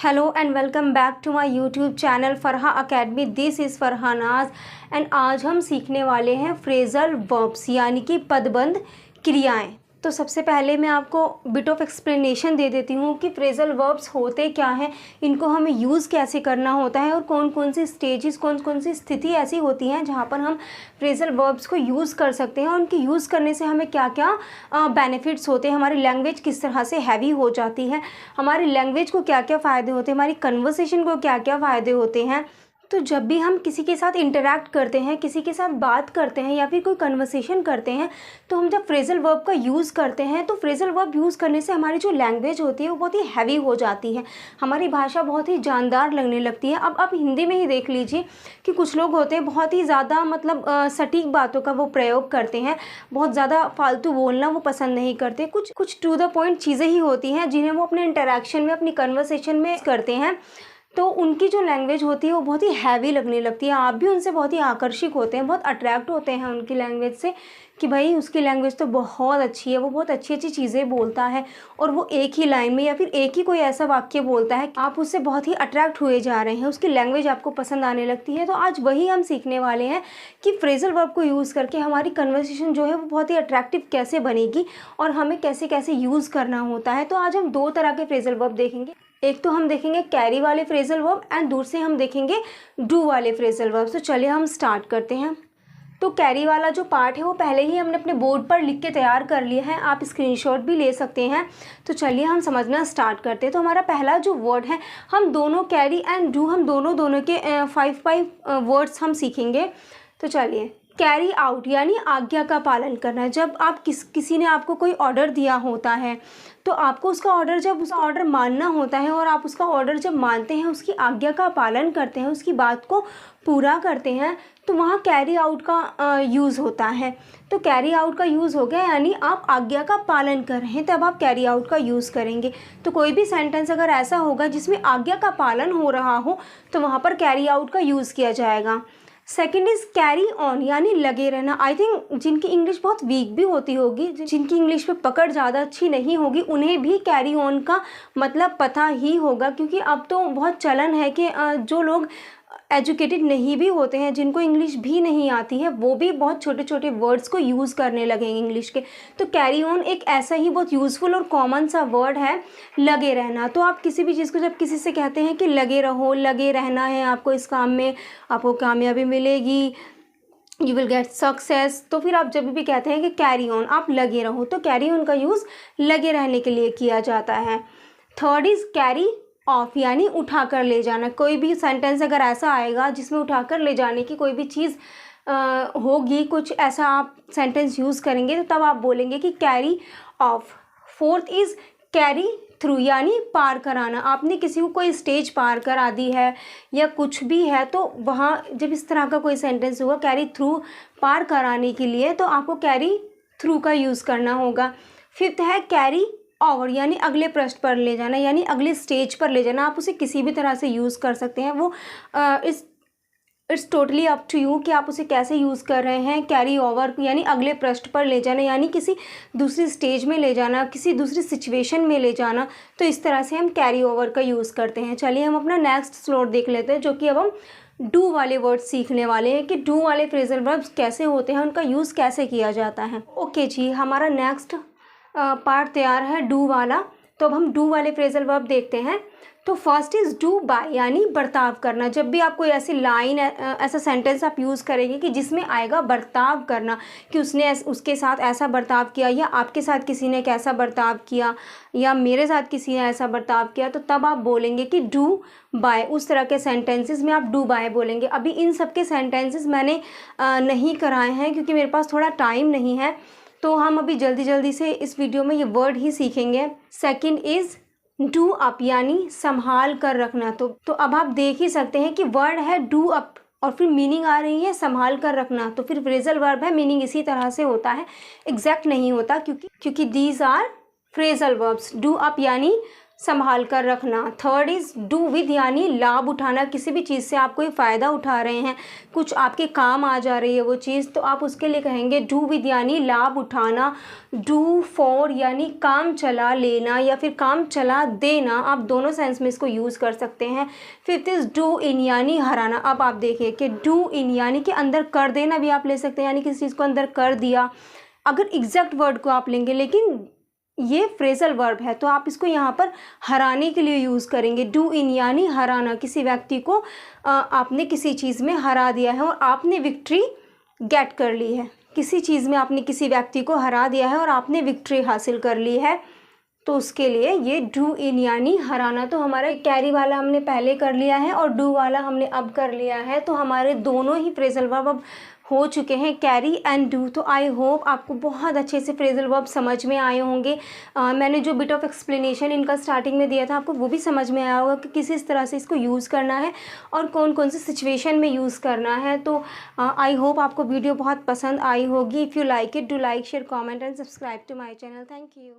Hello and welcome back to my YouTube channel Farha academy. This is Farhanaz and आज हम सीखने वाले हैं फ्रेजल वर्ब्स यानी कि पदबंध क्रियाएं। तो सबसे पहले मैं आपको बिट ऑफ एक्सप्लेनेशन दे देती हूँ कि फ्रेजल वर्ब्स होते क्या हैं, इनको हमें यूज़ कैसे करना होता है और कौन कौन सी स्टेजेस कौन कौन सी स्थिति ऐसी होती हैं जहाँ पर हम फ्रेजल वर्ब्स को यूज़ कर सकते हैं और उनके यूज़ करने से हमें क्या क्या बेनिफिट्स होते हैं, हमारी लैंग्वेज किस तरह से हैवी हो जाती है, हमारी लैंग्वेज को क्या क्या फ़ायदे होते हैं, हमारी कन्वर्सेशन को क्या क्या फ़ायदे होते हैं। तो जब भी हम किसी के साथ इंटरैक्ट करते हैं, किसी के साथ बात करते हैं या फिर कोई कन्वर्सेशन करते हैं, तो हम जब फ्रेजल वर्ब का यूज़ करते हैं तो फ्रेजल वर्ब यूज़ करने से हमारी जो लैंग्वेज होती है वो बहुत ही हैवी हो जाती है, हमारी भाषा बहुत ही जानदार लगने लगती है। अब आप हिंदी में ही देख लीजिए कि कुछ लोग होते हैं बहुत ही ज़्यादा सटीक बातों का वो प्रयोग करते हैं, बहुत ज़्यादा फालतू बोलना वो पसंद नहीं करते, कुछ टू द पॉइंट चीज़ें ही होती हैं जिन्हें वो अपने इंटरेक्शन में, अपनी कन्वर्सेशन में करते हैं, तो उनकी जो लैंग्वेज होती है वो बहुत ही हैवी लगने लगती है। आप भी उनसे बहुत ही आकर्षित होते हैं, बहुत अट्रैक्ट होते हैं उनकी लैंग्वेज से कि भाई उसकी लैंग्वेज तो बहुत अच्छी है, वो बहुत अच्छी अच्छी चीज़ें बोलता है और वो एक ही लाइन में या फिर एक ही कोई ऐसा वाक्य बोलता है आप उससे बहुत ही अट्रैक्ट हुए जा रहे हैं, उसकी लैंग्वेज आपको पसंद आने लगती है। तो आज वही हम सीखने वाले हैं कि फ्रेजल वर्ब को यूज़ करके हमारी कन्वर्सेशन जो है वो बहुत ही अट्रैक्टिव कैसे बनेगी और हमें कैसे कैसे यूज़ करना होता है। तो आज हम दो तरह के फ्रेजल वर्ब देखेंगे, एक तो हम देखेंगे कैरी वाले फ्रेजल वर्ब एंड दूसरे हम देखेंगे डू वाले फ्रेजल वर्ब। तो चलिए हम स्टार्ट करते हैं। तो कैरी वाला जो पार्ट है वो पहले ही हमने अपने बोर्ड पर लिख के तैयार कर लिया है, आप स्क्रीनशॉट भी ले सकते हैं। तो चलिए हम समझना स्टार्ट करते हैं। तो हमारा पहला जो वर्ड है, हम दोनों कैरी एंड डू, हम दोनों के 5 वर्ड्स हम सीखेंगे। तो चलिए, कैरी आउट यानी आज्ञा का पालन करना। जब आप किसी ने आपको कोई ऑर्डर दिया होता है तो आपको उसका ऑर्डर मानना होता है और आप उसका ऑर्डर जब मानते हैं, उसकी आज्ञा का पालन करते हैं, उसकी बात को पूरा करते हैं, तो वहाँ कैरी आउट का यूज़ होता है। तो कैरी आउट का यूज़ हो गया यानी आप आज्ञा का पालन कर रहे हैं, तब आप कैरी आउट का यूज़ करेंगे। तो कोई भी सेंटेंस अगर ऐसा होगा जिसमें आज्ञा का पालन हो रहा हो तो वहाँ पर कैरी आउट का यूज़ किया जाएगा। सेकेंड इज़ कैरी ऑन यानी लगे रहना। आई थिंक जिनकी इंग्लिश बहुत वीक भी होती होगी, जिनकी इंग्लिश पे पकड़ ज़्यादा अच्छी नहीं होगी, उन्हें भी कैरी ऑन का मतलब पता ही होगा, क्योंकि अब तो बहुत चलन है कि जो लोग एजुकेटेड नहीं भी होते हैं, जिनको इंग्लिश भी नहीं आती है, वो भी बहुत छोटे छोटे वर्ड्स को यूज़ करने लगेंगे इंग्लिश के। तो कैरी ऑन एक ऐसा ही बहुत यूज़फुल और कॉमन सा वर्ड है, लगे रहना। तो आप किसी भी चीज़ को जब किसी से कहते हैं कि लगे रहो, लगे रहना है आपको इस काम में, आपको कामयाबी मिलेगी, यू विल गेट सक्सेस, तो फिर आप जब भी कहते हैं कि कैरी ऑन, आप लगे रहो, तो कैरी ऑन का यूज़ लगे रहने के लिए किया जाता है। थर्ड इज़ कैरी ऑफ यानी उठा कर ले जाना। कोई भी सेंटेंस अगर ऐसा आएगा जिसमें उठा कर ले जाने की कोई भी चीज़ होगी, कुछ ऐसा आप सेंटेंस यूज़ करेंगे तो तब आप बोलेंगे कि carry off. Fourth is carry through यानी पार कराना। आपने किसी को कोई स्टेज पार करा दी है या कुछ भी है, तो वहाँ जब इस तरह का कोई सेंटेंस हुआ कैरी थ्रू, पार कराने के लिए, तो आपको कैरी थ्रू का यूज़ करना होगा। फिफ्थ है कैरी ओवर यानी अगले पृष्ठ पर ले जाना, यानी अगले स्टेज पर ले जाना। आप उसे किसी भी तरह से यूज़ कर सकते हैं, वो it's totally up to you कि आप उसे कैसे यूज़ कर रहे हैं। कैरी ओवर यानी अगले पृष्ठ पर ले जाना, यानी किसी दूसरी स्टेज में ले जाना, किसी दूसरी सिचुएशन में ले जाना। तो इस तरह से हम कैरी ओवर का यूज़ करते हैं। चलिए हम अपना नेक्स्ट स्लॉट देख लेते हैं, जो कि अब हम डू वाले वर्ड सीखने वाले हैं कि डू वाले फ्रेजल वर्ब्स कैसे होते हैं, उनका यूज़ कैसे किया जाता है। ओके जी, हमारा नेक्स्ट पार्ट तैयार है डू वाला। तो अब हम डू वाले फ्रेजल वर्ब देखते हैं। तो फर्स्ट इज़ डू बाय यानी बर्ताव करना। जब भी आप कोई ऐसी लाइन, ऐसा सेंटेंस आप यूज़ करेंगे कि जिसमें आएगा बर्ताव करना, कि उसने उसके साथ ऐसा बर्ताव किया, या आपके साथ किसी ने कैसा बर्ताव किया, या मेरे साथ किसी ने ऐसा बर्ताव किया, तो तब आप बोलेंगे कि डू बाय। उस तरह के सेंटेंसेस में आप डू बाय बोलेंगे। अभी इन सब के सेंटेंसेस मैंने नहीं कराए हैं क्योंकि मेरे पास थोड़ा टाइम नहीं है, तो हम अभी जल्दी से इस वीडियो में ये वर्ड ही सीखेंगे। सेकंड इज़ डू अप यानी संभाल कर रखना। तो अब आप देख ही सकते हैं कि वर्ड है डू अप और फिर मीनिंग आ रही है संभाल कर रखना, तो फिर फ्रेजल वर्ब है, मीनिंग इसी तरह से होता है, एग्जैक्ट नहीं होता, क्योंकि these are phrasal verbs. Do up यानी संभाल कर रखना। थर्ड इज़ डू विद, यानी लाभ उठाना, किसी भी चीज़ से आप कोई फ़ायदा उठा रहे हैं, कुछ आपके काम आ जा रही है वो चीज़, तो आप उसके लिए कहेंगे डू विद यानी लाभ उठाना। डू फॉर यानी काम चला लेना या फिर काम चला देना, आप दोनों सेंस में इसको यूज़ कर सकते हैं। फिफ्थ इज़ डू इन यानी हराना। अब आप देखिए कि डू इन यानी कि अंदर कर देना भी आप ले सकते हैं, यानी किसी चीज़ को अंदर कर दिया। अगर एग्जैक्ट वर्ड को आप लेंगे, लेकिन ये फ्रेजल वर्ब है तो आप इसको यहाँ पर हराने के लिए यूज़ करेंगे। डू इन यानी हराना, किसी व्यक्ति को आपने किसी चीज़ में हरा दिया है और आपने विक्ट्री गेट कर ली है। किसी चीज़ में आपने किसी व्यक्ति को हरा दिया है और आपने विक्ट्री हासिल कर ली है, तो उसके लिए ये डू इन यानी हराना। तो हमारा कैरी वाला हमने पहले कर लिया है और डू वाला हमने अब कर लिया है, तो हमारे दोनों ही फ्रेजल वर्ब अब हो चुके हैं, कैरी एंड डू। तो आई होप आपको बहुत अच्छे से फ्रेजल वर्ब समझ में आए होंगे। मैंने जो बिट ऑफ एक्सप्लेनेशन इनका स्टार्टिंग में दिया था आपको वो भी समझ में आया होगा कि किस तरह से इसको यूज़ करना है और कौन कौन सी सिचुएशन में यूज़ करना है। तो आई होप आपको वीडियो बहुत पसंद आई होगी। If you like it, do like, share, comment and subscribe to my channel. Thank you.